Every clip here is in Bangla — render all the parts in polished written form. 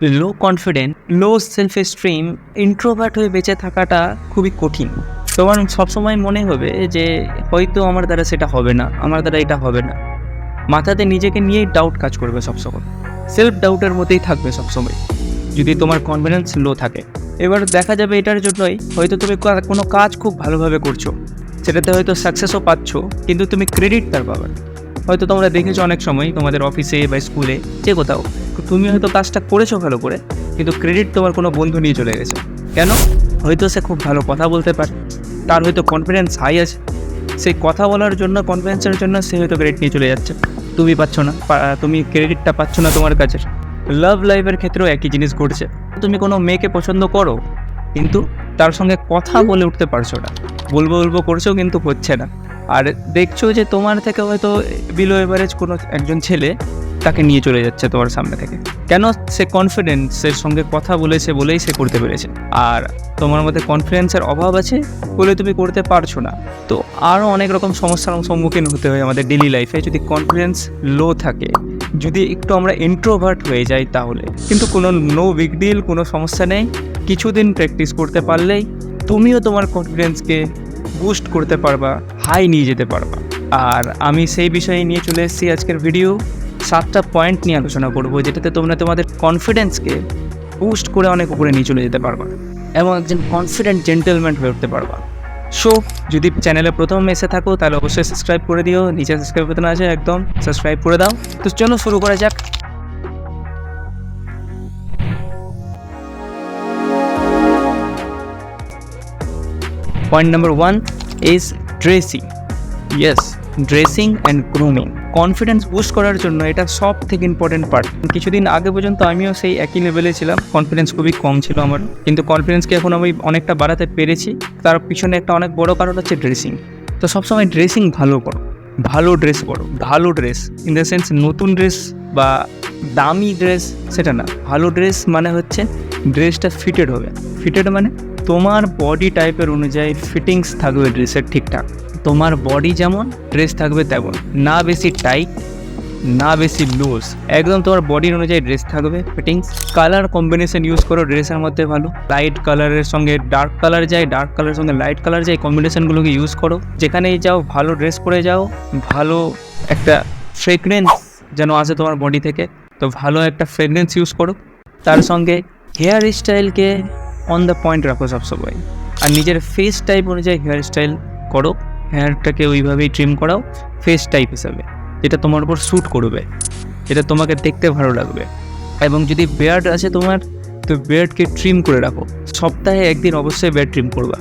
লো confident, low self esteem, introvert হয়ে বেঁচে থাকাটা খুবই কঠিন। তোমার সবসময় মনে হবে যে হয়তো আমার দ্বারা সেটা হবে না, আমার দ্বারা এটা হবে না। মাথাতে নিজেকে নিয়েই ডাউট কাজ করবে সবসময়, সেলফ ডাউটের মধ্যেই থাকবে সবসময় যদি তোমার কনফিডেন্স লো থাকে। এবার দেখা যাবে এটার জন্যই হয়তো তুমি কোনো কাজ খুব ভালোভাবে করছো, সেটাতে হয়তো সাকসেসও পাচ্ছ, কিন্তু তুমি ক্রেডিট তার পাবে না। হয়তো তোমরা দেখেছো অনেক সময় তোমাদের অফিসে বা স্কুলে যে কোথাও, তুমি হয়তো কাজটা করেছো ভালো করে, কিন্তু ক্রেডিট তোমার কোনো বন্ধু নিয়ে চলে গেছে। কেন? হয়তো সে খুব ভালো কথা বলতে পারে, তার হয়তো কনফিডেন্স হাই আছে, সেই কথা বলার জন্য, কনফিডেন্সের জন্য সে হয়তো ক্রেডিট নিয়ে চলে যাচ্ছে, তুমি পাচ্ছ না, তুমি ক্রেডিটটা পাচ্ছ না তোমার কাছে। লাভ লাইফের ক্ষেত্রেও একই জিনিস ঘটছে। তুমি কোনো মেয়েকে পছন্দ করো, কিন্তু তার সঙ্গে কথা বলে উঠতে পারছো না, বলবো করছো কিন্তু হচ্ছে না। আর দেখছো যে তোমার থেকে হয়তো বিলো এভারেজ কোনো একজন ছেলে তাকে নিয়ে চলে যাচ্ছে তোমার সামনে থেকে। কেন? সে কনফিডেন্সের সঙ্গে কথা বলেছে বলেই সে করতে পেরেছে। আর তোমার মধ্যে কনফিডেন্সের অভাব আছে বলে তুমি করতে পারছো না। তো আরও অনেক রকম সমস্যার সম্মুখীন হতে হয় আমাদের ডেলি লাইফে যদি কনফিডেন্স লো থাকে, যদি একটু আমরা ইন্ট্রোভার্ট হয়ে যাই তাহলে। কিন্তু কোনো নো বিগ ডিল, কোনো সমস্যা নেই। কিছুদিন প্র্যাকটিস করতে পারলেই তুমিও তোমার কনফিডেন্সকে বুস্ট করতে পারবা, হাই নিয়ে যেতে পারবা। আর আমি সেই বিষয়ে নিয়ে চলে এসেছি আজকের ভিডিও। 7টা পয়েন্ট নিয়ে আলোচনা করবো, যেটাতে তোমরা তোমাদের কনফিডেন্সকে বুস্ট করে অনেক উপরে নিয়ে চলে যেতে পারবা এবং একজন কনফিডেন্ট জেন্টেলম্যান হয়ে উঠতে পারবা। সো যদি চ্যানেলে প্রথম এসে থাকো তাহলে অবশ্যই সাবস্ক্রাইব করে দিও, নিচে সাবস্ক্রাইব বাটন আছে, একদম সাবস্ক্রাইব করে দাও। তো চলো শুরু করা যাক। Point number 1 is dressing. Yes, dressing and grooming. Confidence boost করার জন্য এটা সব থেকে ইম্পর্টেন্ট পার্ট। কিছুদিন আগে পর্যন্ত আমিও সেই একই লেভেলে ছিলাম, কনফিডেন্স খুবই কম ছিল আমার, কিন্তু কনফিডেন্সকে এখন আমি অনেকটা বাড়াতে পেরেছি। তার পিছনে একটা অনেক বড় কারণ হচ্ছে ড্রেসিং। তো সবসময় ড্রেসিং ভালো করো, ভালো ড্রেস করো। ভালো ড্রেস ইন দ্য সেন্স নতুন ড্রেস বা দামি ড্রেস সেটা না। ভালো ড্রেস মানে হচ্ছে ড্রেসটা ফিটেড হবে। ফিটেড মানে তোমার বডি টাইপের অনুযায়ী ফিটিংস থাকবে ড্রেসের ঠিকঠাক। তোমার বডি যেমন ড্রেস থাকবে তেমন, না বেশি টাইট না বেশি লুজ, একদম তোমার বডির অনুযায়ী ড্রেস থাকবে ফিটিংস। কালার কম্বিনেশন ইউজ করো ড্রেসের মধ্যে ভালো, লাইট কালারের সঙ্গে ডার্ক কালার যায়, ডার্ক কালারের সঙ্গে লাইট কালার যায়, কম্বিনেশনগুলোকে ইউজ করো। যেখানেই যাও ভালো ড্রেস পরে যাও, ভালো একটা ফ্রেগরেন্স যেন আসে তোমার বডি থেকে, তো ভালো একটা ফ্রেগরেন্স ইউজ করো। তার সঙ্গে হেয়ার স্টাইলকে অন দ্য পয়েন্ট রাখো সবসময়, আর নিজের ফেস টাইপ অনুযায়ী হেয়ার স্টাইল করো। হেয়ারটাকে ওইভাবেই ট্রিম করাও ফেস টাইপ হিসাবে, যেটা তোমার উপর শ্যুট করবে, যেটা তোমাকে দেখতে ভালো লাগবে। এবং যদি বিয়ার্ড আছে তোমার, তো বিয়ার্ডকে ট্রিম করে রাখো। সপ্তাহে একদিন অবশ্যই বিয়ার্ড ট্রিম করবা,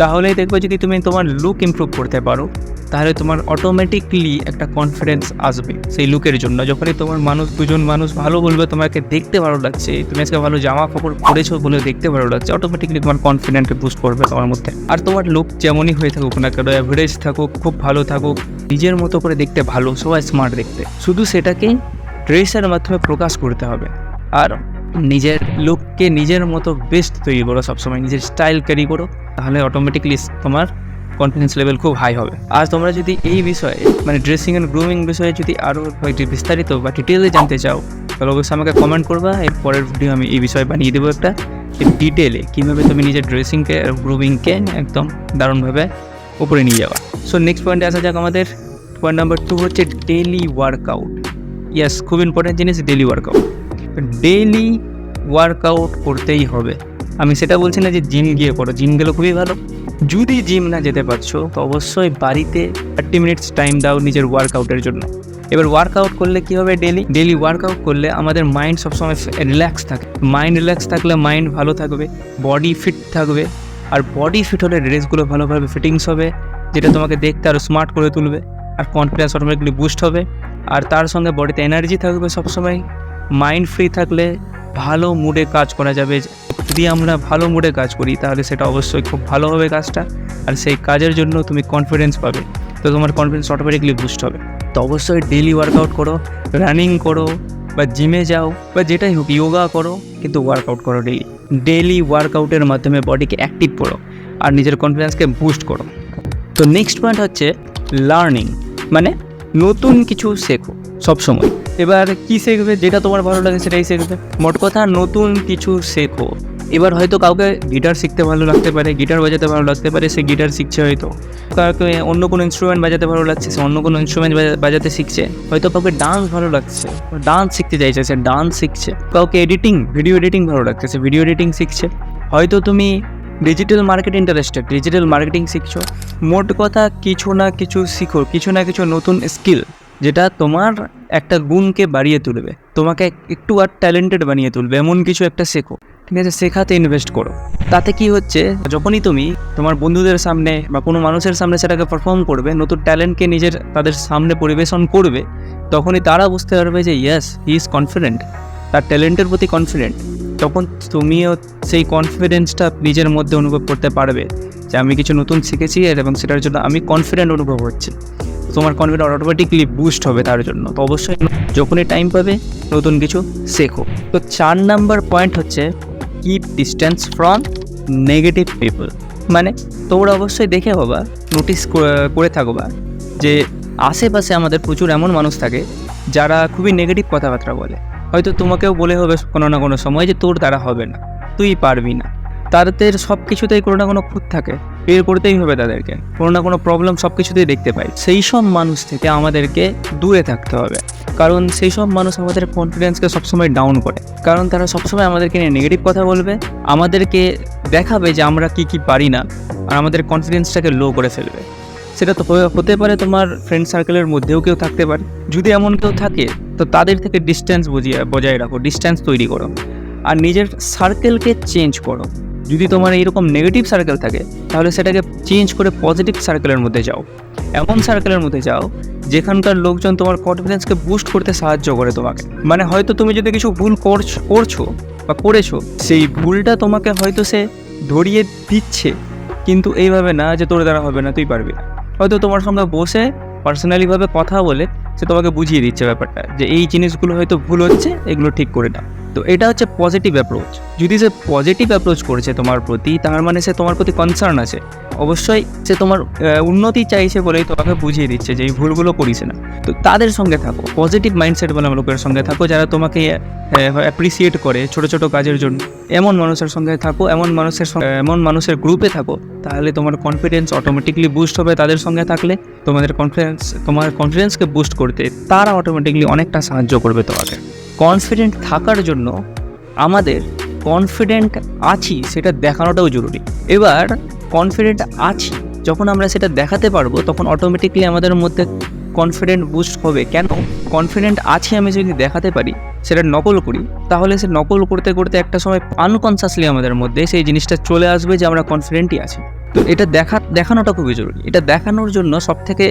তাহলেই দেখবে যদি তুমি তোমার লুক ইমপ্রুভ করতে পারো, তাহলে তোমার অটোমেটিকলি একটা কনফিডেন্স আসবে সেই লুকের জন্য। যখনই তোমার দুজন মানুষ ভালো বলবে, তোমাকে দেখতে ভালো লাগছে, তুমি আজকে ভালো জামা কাপড় পরেছো বলে দেখতে ভালো লাগছে, অটোমেটিকলি তোমার কনফিডেন্সকে বুস্ট করবে তোমার মধ্যে। আর তোমার লুক যেমনই হয়ে থাকুক না কেন, অ্যাভারেজ থাকুক, খুব ভালো থাকুক, নিজের মতো করে দেখতে ভালো, সবাই স্মার্ট দেখতে, শুধু সেটাকে ড্রেসের মাধ্যমে প্রকাশ করতে হবে। আর নিজের লুককে নিজের মতো বেস্ট তৈরি করো, সবসময় নিজের স্টাইল ক্যারি করো, তাহলে অটোমেটিকলি তোমার কনফিডেন্স লেভেল খুব হাই হবে। আর তোমরা যদি এই বিষয়ে মানে ড্রেসিং অ্যান্ড গ্রুমিং বিষয়ে যদি আরও বিস্তারিত বা ডিটেলে জানতে চাও, তাহলে অবশ্যই আমাকে কমেন্ট করবা। এর পরের ভিডিও আমি এই বিষয়ে বানিয়ে দেবো একটা ডিটেলে, কীভাবে তুমি নিজের ড্রেসিংকে আর গ্রুমিংকে একদম দারুণভাবে উপরে নিয়ে যাওয়া। সো নেক্সট পয়েন্টে আসা যাক। আমাদের পয়েন্ট নাম্বার 2 হচ্ছে ডেইলি ওয়ার্কআউট। ইয়াস, খুব ইম্পর্টেন্ট জিনিস ডেইলি ওয়ার্কআউট। ডেইলি ওয়ার্কআউট করতেই হবে। আমি সেটা বলছি না যে জিম গিয়ে করো, জিম গেলে খুবই ভালো। যদি জিম না যেতে পারছো তো অবশ্যই বাড়িতে 30 মিনিটস টাইম দাও নিজের ওয়ার্কআউটের জন্য। এবার ওয়ার্কআউট করলে কী হবে, ডেইলি ওয়ার্কআউট করলে আমাদের মাইন্ড সবসময় রিল্যাক্স থাকে। মাইন্ড রিল্যাক্স থাকলে মাইন্ড ভালো থাকবে, বডি ফিট থাকবে। আর বডি ফিট হলে ড্রেসগুলো ভালোভাবে ফিটিংস হবে, যেটা তোমাকে দেখতে আরও স্মার্ট করে তুলবে। আর কনফিডেন্স অটোমেটিকলি বুস্ট হবে। আর তার সঙ্গে বডিতে এনার্জি থাকবে সবসময়। মাইন্ড ফ্রি থাকলে ভালো মুডে কাজ করা যাবে। যদি আমরা ভালো মুডে কাজ করি তাহলে সেটা অবশ্যই খুব ভালো হবে কাজটা, আর সেই কাজের জন্য তুমি কনফিডেন্স পাবে, তো তোমার কনফিডেন্স অটোমেটিকলি বুস্ট হবে। তো অবশ্যই ডেইলি ওয়ার্কআউট করো, রানিং করো বা জিমে যাও বা যেটাই হোক, যোগা করো, কিন্তু ওয়ার্কআউট করো ডেইলি ওয়ার্কআউটের মাধ্যমে বডিকে অ্যাক্টিভ করো আর নিজের কনফিডেন্সকে বুস্ট করো। তো নেক্সট পয়েন্ট হচ্ছে লার্নিং, মানে নতুন কিছু শেখো সবসময়। এবার কি শিখবে? যেটা তোমার ভালো লাগে সেটাই শিখবে। মোট কথা নতুন কিছু শেখো। এবার হয়তো কাউকে গিটার শিখতে ভালো লাগতে পারে, গিটার বাজাতে ভালো লাগতে পারে, সে গিটার শিখছে। হয়তো কাউকে অন্য কোনো ইনস্ট্রুমেন্ট বাজাতে ভালো লাগছে, সে অন্য কোনো ইনস্ট্রুমেন্ট বাজাতে শিখছে। হয়তো কাউকে ডান্স ভালো লাগছে, ডান্স শিখতে চাইছে, সে ডান্স শিখছে। কাউকে ভিডিও এডিটিং ভালো লাগছে, সে ভিডিও এডিটিং শিখছে। হয়তো তুমি ডিজিটাল ডিজিটাল মার্কেটিং শিখছো। মোট কথা কিছু না কিছু শিখো, কিছু না কিছু নতুন স্কিল যেটা তোমার একটা গুণকে বাড়িয়ে তুলবে, তোমাকে একটু আর ট্যালেন্টেড বানিয়ে তুলবে, এমন কিছু একটা শেখো। ঠিক আছে, শেখাতে ইনভেস্ট করো। তাতে কি হচ্ছে, যখনই তুমি তোমার বন্ধুদের সামনে বা কোনো মানুষের সামনে সেটাকে পারফর্ম করবে, নতুন ট্যালেন্টকে তাদের সামনে পরিবেশন করবে, তখনই তারা বুঝতে পারবে যে ইয়েস, হি ইজ কনফিডেন্ট, তার ট্যালেন্টের প্রতি কনফিডেন্ট। তখন তুমিও সেই কনফিডেন্সটা নিজের মধ্যে অনুভব করতে পারবে যে আমি কিছু নতুন শিখেছি এবং সেটার জন্য আমি কনফিডেন্ট অনুভব হচ্ছে। তোমার কনফিডেন্স অটোমেটিকলি বুস্ট হবে তার জন্য। তো অবশ্যই যখনই টাইম পাবে নতুন কিছু শেখো। তো 4 নাম্বার পয়েন্ট হচ্ছে keep distance from negative people. মানে তোমরা অবশ্যই দেখে হবা, নোটিস করে থাকবা যে আশেপাশে আমাদের প্রচুর এমন মানুষ থাকে যারা খুবই নেগেটিভ কথাবার্তা বলে। হয়তো তোমাকেও বলে হবে কোনো না কোনো সময় যে তোর দ্বারা হবে না, তুই পারবি না। তাদের সব কিছুতেই কোনো না কোনো খুঁত থাকে, বের করতেই হবে তাদেরকে, কোনো না কোনো প্রবলেম সব কিছুতেই দেখতে পাই। সেই সব মানুষ থেকে আমাদেরকে দূরে থাকতে হবে, কারণ সেই সব মানুষ আমাদের কনফিডেন্সকে সবসময় ডাউন করে। কারণ তারা সবসময় আমাদেরকে নিয়ে নেগেটিভ কথা বলবে, আমাদেরকে দেখাবে যে আমরা কি পারি না, আর আমাদের কনফিডেন্সটাকে লো করে ফেলবে। সেটা তো হতে পারে তোমার ফ্রেন্ড সার্কেলের মধ্যেও কেউ থাকতে পারে। যদি এমন কেউ থাকে তো তাদের থেকে ডিস্টেন্স বজায় রাখো, ডিস্টেন্স তৈরি করো, আর নিজের সার্কেলকে চেঞ্জ করো। যদি তোমার এইরকম নেগেটিভ সার্কেল থাকে তাহলে সেটাকে চেঞ্জ করে পজিটিভ সার্কেলের মধ্যে যাও। এমন সার্কেলের মধ্যে যাও যেখানকার লোকজন তোমার কনফিডেন্সকে বুস্ট করতে সাহায্য করে তোমাকে। মানে হয়তো তুমি যদি কিছু ভুল করছো বা করেছো, সেই ভুলটা তোমাকে হয়তো সে ধরিয়ে দিচ্ছে, কিন্তু এইভাবে না যে তোর দ্বারা হবে না, তুই পারবি না। হয়তো তোমার সঙ্গে বসে পার্সোনালিভাবে কথা বলে সে তোমাকে বুঝিয়ে দিচ্ছে ব্যাপারটা, যে এই জিনিসগুলো হয়তো ভুল হচ্ছে, এগুলো ঠিক করে দাও। তো এটা হচ্ছে পজিটিভ অ্যাপ্রোচ। যদি সে পজিটিভ অ্যাপ্রোচ করেছে তোমার প্রতি, তার মানে সে তোমার প্রতি কনসার্ন আছে। অবশ্যই সে তোমার উন্নতি চাইছে বলেই তোমাকে বুঝিয়ে দিচ্ছে যে এই ভুলগুলো করিস না। তো তাদের সঙ্গে থাকো, পজিটিভ মাইন্ডসেট বলে লোকের সঙ্গে থাকো, যারা তোমাকে অ্যাপ্রিসিয়েট করে ছোটো ছোটো কাজের জন্য। এমন মানুষের সঙ্গে থাকো, এমন মানুষের গ্রুপে থাকো, তাহলে তোমার কনফিডেন্স অটোমেটিকলি বুস্ট হবে। তাদের সঙ্গে থাকলে তোমার কনফিডেন্সকে বুস্ট করতে তারা অটোমেটিকলি অনেকটা সাহায্য করবে তোমাকে। কনফিডেন্ট থাকার জন্য আমাদের কনফিডেন্ট আছি সেটা দেখানোটাও জরুরি। এবার কনফিডেন্ট আছি যখন আমরা সেটা দেখাতে পারবো, তখন অটোমেটিকলি আমাদের মধ্যে কনফিডেন্ট বুস্ট হবে। কেন? কনফিডেন্ট আছি আমি যদি দেখাতে পারি, সেটা নকল করি, তাহলে সে নকল করতে করতে একটা সময় আনকনসিয়াসলি আমাদের মধ্যে সেই জিনিসটা চলে আসবে যে আমরা কনফিডেন্টই আছি। তো এটা দেখানোটা খুবই জরুরি। এটা দেখানোর জন্য সবথেকে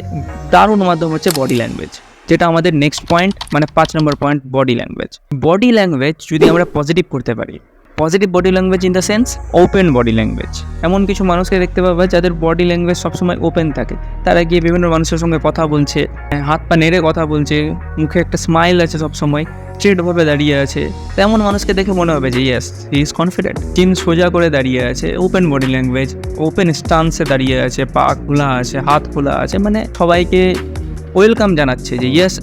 দারুণ মাধ্যম হচ্ছে বডি ল্যাঙ্গুয়েজ, যেটা আমাদের নেক্সট পয়েন্ট, মানে 5 number point, body language. Body language যদি আমরা পজিটিভ করতে পারি, positive body language in the sense open body language. এমন কিছু মানুষকে দেখতে পাবে যাদের বডি ল্যাঙ্গুয়েজ সবসময় ওপেন থাকে। তারা গিয়ে বিভিন্ন মানুষের সঙ্গে কথা বলছে, হাত পা নেড়ে কথা বলছে, মুখে একটা স্মাইল আছে, সবসময় স্ট্রেটভাবে দাঁড়িয়ে আছে। তেমন মানুষকে দেখে মনে হবে যে ইয়েস, হি ইজ কনফিডেন্ট। চিন সোজা করে দাঁড়িয়ে আছে, ওপেন বডি ল্যাঙ্গুয়েজ, ওপেন স্টান্সে দাঁড়িয়ে আছে, পা খোলা আছে, হাত খোলা আছে, মানে সবাইকে ওয়েলকাম জানাচ্ছে যে ইয়েস,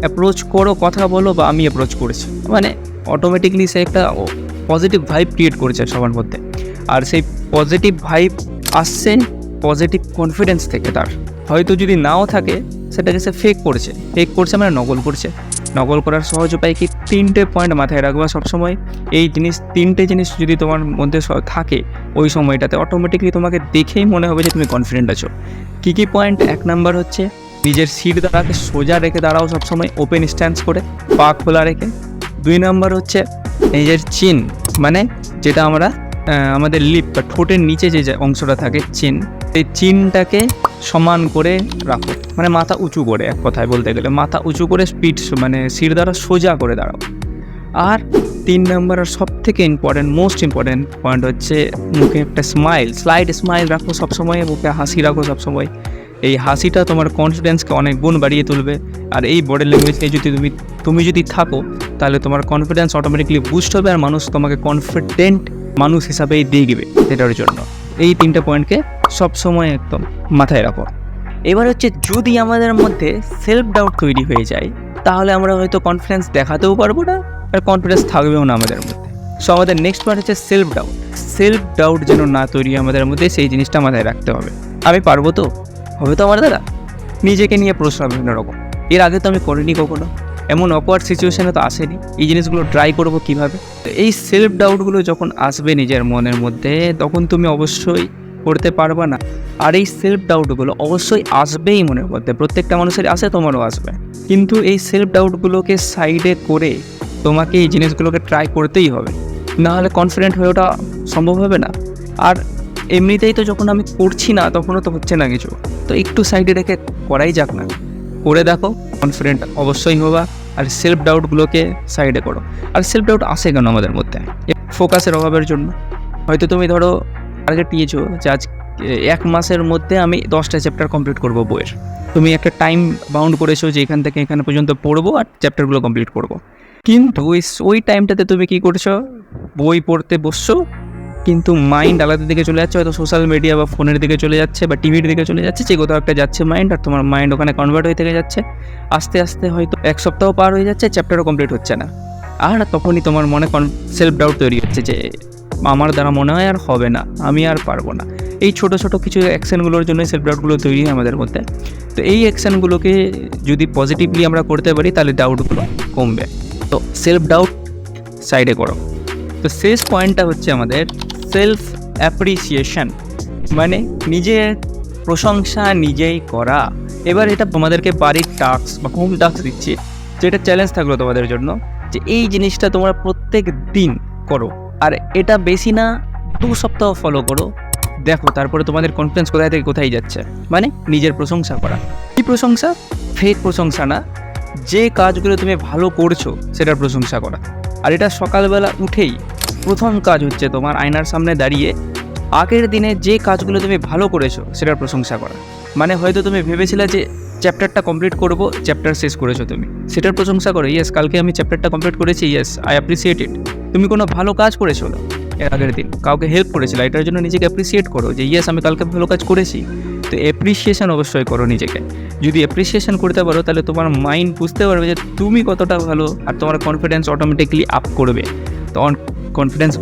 অ্যাপ্রোচ করো, কথা বলো, বা আমি অ্যাপ্রোচ করেছি। মানে অটোমেটিকলি সে একটা পজিটিভ ভাইব ক্রিয়েট করেছে সবার মধ্যে। আর সেই পজিটিভ ভাইব আসছে পজিটিভ কনফিডেন্স থেকে। তার হয়তো যদি নাও থাকে, সেটাকে সে ফেক করছে, মানে নকল করছে। নকল করার সহজ উপায় কি? 3টে পয়েন্ট মাথায় রাখবা সবসময়। এই 3টে জিনিস যদি তোমার মধ্যে থাকে ওই সময়টাতে, অটোমেটিকলি তোমাকে দেখেই মনে হবে যে তুমি কনফিডেন্ট আছো। কী পয়েন্ট? 1 নাম্বার হচ্ছে নিজের সিট দ্বারাকে সোজা রেখে দাঁড়াও সবসময়, ওপেন স্ট্যান্স করে, পা খোলা রেখে। 2 নাম্বার হচ্ছে নিজের চিন, মানে যেটা আমরা আমাদের লিপ বা ঠোঁটের নিচে যে অংশটা থাকে চিন, এই চিনটাকে সমান করে রাখো, মানে মাথা উঁচু করে, এক কথায় বলতে গেলে মাথা উঁচু করে মানে সিট দ্বারা সোজা করে দাঁড়াও। আর 3 নাম্বার আর সব থেকে মোস্ট ইম্পর্টেন্ট পয়েন্ট হচ্ছে মুখে একটা স্লাইড স্মাইল রাখো সবসময়, মুখে হাসি রাখো সবসময়। এই হাসিটা তোমার কনফিডেন্সকে অনেক গুণ বাড়িয়ে তুলবে। আর এই বডি ল্যাঙ্গুয়েজকে যদি তুমি যদি থাকো, তাহলে তোমার কনফিডেন্স অটোমেটিকলি বুস্ট হবে, আর মানুষ তোমাকে কনফিডেন্ট মানুষ হিসাবেই দেখবে। এটার জন্য এই 3টে পয়েন্টকে সবসময় একদম মাথায় রাখো। এবার হচ্ছে যদি আমাদের মধ্যে সেলফ ডাউট তৈরি হয়ে যায়, তাহলে আমরা হয়তো কনফিডেন্স দেখাতেও পারবো না, আর কনফিডেন্স থাকবেও না আমাদের মধ্যে। সো আমাদের নেক্সট পার্ট হচ্ছে সেলফ ডাউট। সেলফ ডাউট যেন না তৈরি আমাদের মধ্যে, সেই জিনিসটা মাথায় রাখতে হবে। আমি পারবো তো, হবে তো আমার দ্বারা, নিজেকে নিয়ে প্রশ্ন বিভিন্ন রকম। এর আগে তো আমি করিনি কখনো, এমন অকওয়ার্ড সিচুয়েশানে তো আসেনি, এই জিনিসগুলো ট্রাই করবো কীভাবে। তো এই সেলফ ডাউটগুলো যখন আসবে নিজের মনের মধ্যে, তখন তুমি অবশ্যই করতে পারবা না। আর এই সেলফ ডাউটগুলো অবশ্যই আসবেই মনের মধ্যে, প্রত্যেকটা মানুষের আসে, তোমারও আসবে। কিন্তু এই সেলফ ডাউটগুলোকে সাইডে করে তোমাকে এই জিনিসগুলোকে ট্রাই করতেই হবে, না হলে কনফিডেন্ট হয়ে ওঠা সম্ভব হবে না। আর এমনিতেই তো যখন আমি করছি না, তখনও তো হচ্ছে না কিছু, তো একটু সাইডে রেখে করাই যাক না, করে দেখো, কনফিডেন্ট অবশ্যই হবা। আর সেলফ ডাউটগুলোকে সাইডে করো। আর সেলফ ডাউট আসে কেন আমাদের মধ্যে? ফোকাসের অভাবের জন্য। হয়তো তুমি ধরো টার্গেট দিয়েছো যে আজ 1 মাসের মধ্যে আমি 10টা চ্যাপ্টার কমপ্লিট করবো বইয়ের। তুমি একটা টাইম বাউন্ড করেছো যে এখান থেকে এখানে পর্যন্ত পড়বো আর চ্যাপ্টারগুলো কমপ্লিট করবো। কিন্তু ওই টাইমটাতে তুমি কী করছো? বই পড়তে বসছো, কিন্তু মাইন্ড আলাদা দিকে চলে যাচ্ছে, হয়তো সোশ্যাল মিডিয়া বা ফোনের দিকে চলে যাচ্ছে বা টিভির দিকে চলে যাচ্ছে, যে কোথাও একটা যাচ্ছে মাইন্ড, আর তোমার মাইন্ড ওখানে কনভার্ট হয়ে থেকে যাচ্ছে। আস্তে আস্তে হয়তো 1 সপ্তাহ পার হয়ে যাচ্ছে, চ্যাপ্টারও কমপ্লিট হচ্ছে না। আর তখনই তোমার মনে সেলফ ডাউট তৈরি হচ্ছে যে আমার দ্বারা মনে হয় আর হবে না, আমি আর পারবো না। এই ছোটো ছোটো কিছু অ্যাকশানগুলোর জন্য সেলফ ডাউটগুলো তৈরি হয় আমাদের মধ্যে। তো এই অ্যাকশানগুলোকে যদি পজিটিভলি আমরা করতে পারি, তাহলে ডাউটগুলো কমবে। তো সেলফ ডাউট সাইডে করো। তো শেষ পয়েন্টটা হচ্ছে আমাদের সেলফ অ্যাপ্রিসিয়েশন, মানে নিজের প্রশংসা নিজেই করা। এবার এটা তোমাদেরকে বাড়ির টাস্ক বা হোম টাস্ক দিচ্ছি, যেটা চ্যালেঞ্জ থাকলো তোমাদের জন্য, যে এই জিনিসটা তোমরা প্রত্যেক দিন করো। আর এটা বেশি না 2 সপ্তাহ ফলো করো, দেখো তারপরে তোমাদের কনফিডেন্স কোথায় থেকে কোথায় যাচ্ছে। মানে নিজের প্রশংসা করা। কি প্রশংসা? ফেক প্রশংসা না, যে কাজগুলো তুমি ভালো করছো সেটার প্রশংসা করা। আর এটা সকালবেলা উঠেই প্রথম কাজ হচ্ছে তোমার আয়নার সামনে দাঁড়িয়ে আগের দিনে যে কাজগুলো তুমি ভালো করেছো সেটার প্রশংসা করা। মানে হয়তো তুমি ভেবেছিলে যে চ্যাপ্টারটা কমপ্লিট করবো, চ্যাপ্টার শেষ করেছো তুমি, সেটার প্রশংসা করো। ইয়েস, কালকে আমি চ্যাপ্টারটা কমপ্লিট করেছি, ইয়েস আই অ্যাপ্রিসিয়েট ইট। তুমি কোনো ভালো কাজ করেছো না এর আগের দিন, কাউকে হেল্প করেছিল, এটার জন্য নিজেকে অ্যাপ্রিসিয়েট করো যে ইয়েস আমি কালকে ভালো কাজ করেছি। তো অ্যাপ্রিসিয়েশন অবশ্যই করো নিজেকে। যদি অ্যাপ্রিসিয়েশন করতে পারো, তাহলে তোমার মাইন্ড বুঝতে পারবে যে তুমি কতটা ভালো, আর তোমার কনফিডেন্স অটোমেটিকলি আপ করবে, তখন কনফিডেন্স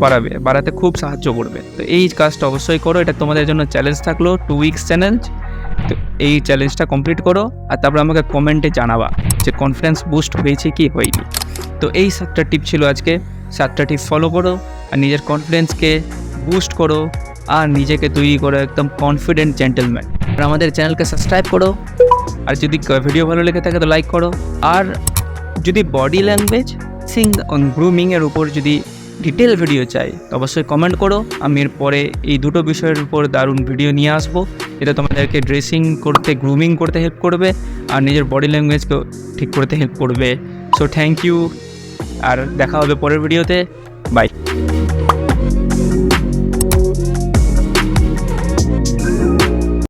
বাড়াতে খুব সাহায্য করবে। তো এই কাজটা অবশ্যই করো। এটা তোমাদের জন্য চ্যালেঞ্জ থাকলো, 2 উইকস চ্যালেঞ্জ। তো এই চ্যালেঞ্জটা কমপ্লিট করো, আর তারপরে আমাকে কমেন্টে জানাবা যে কনফিডেন্স বুস্ট হয়েছে কি হয়নি। তো এই 7টা টিপ ছিল আজকে। 7টা টিপ ফলো করো, আর নিজের কনফিডেন্সকে বুস্ট করো, আর নিজেকে তৈরি করো একদম কনফিডেন্ট জেন্টলম্যান। আর আমাদের চ্যানেলকে সাবস্ক্রাইব করো, আর যদি ভিডিও ভালো লেগে থাকে তো লাইক করো। আর যদি বডি ল্যাঙ্গুয়েজ গ্রুমিংয়ের উপর যদি ডিটেল ভিডিও চাই, তো অবশ্যই কমেন্ট করো। আমি এরপরে এই 2টো বিষয়ের উপর দারুণ ভিডিও নিয়ে আসবো, এটা তোমাদেরকে ড্রেসিং করতে, গ্রুমিং করতে হেল্প করবে, আর নিজের বডি ল্যাঙ্গুয়েজকেও ঠিক করতে হেল্প করবে। সো থ্যাংক ইউ, আর দেখা হবে পরের ভিডিওতে। বাই।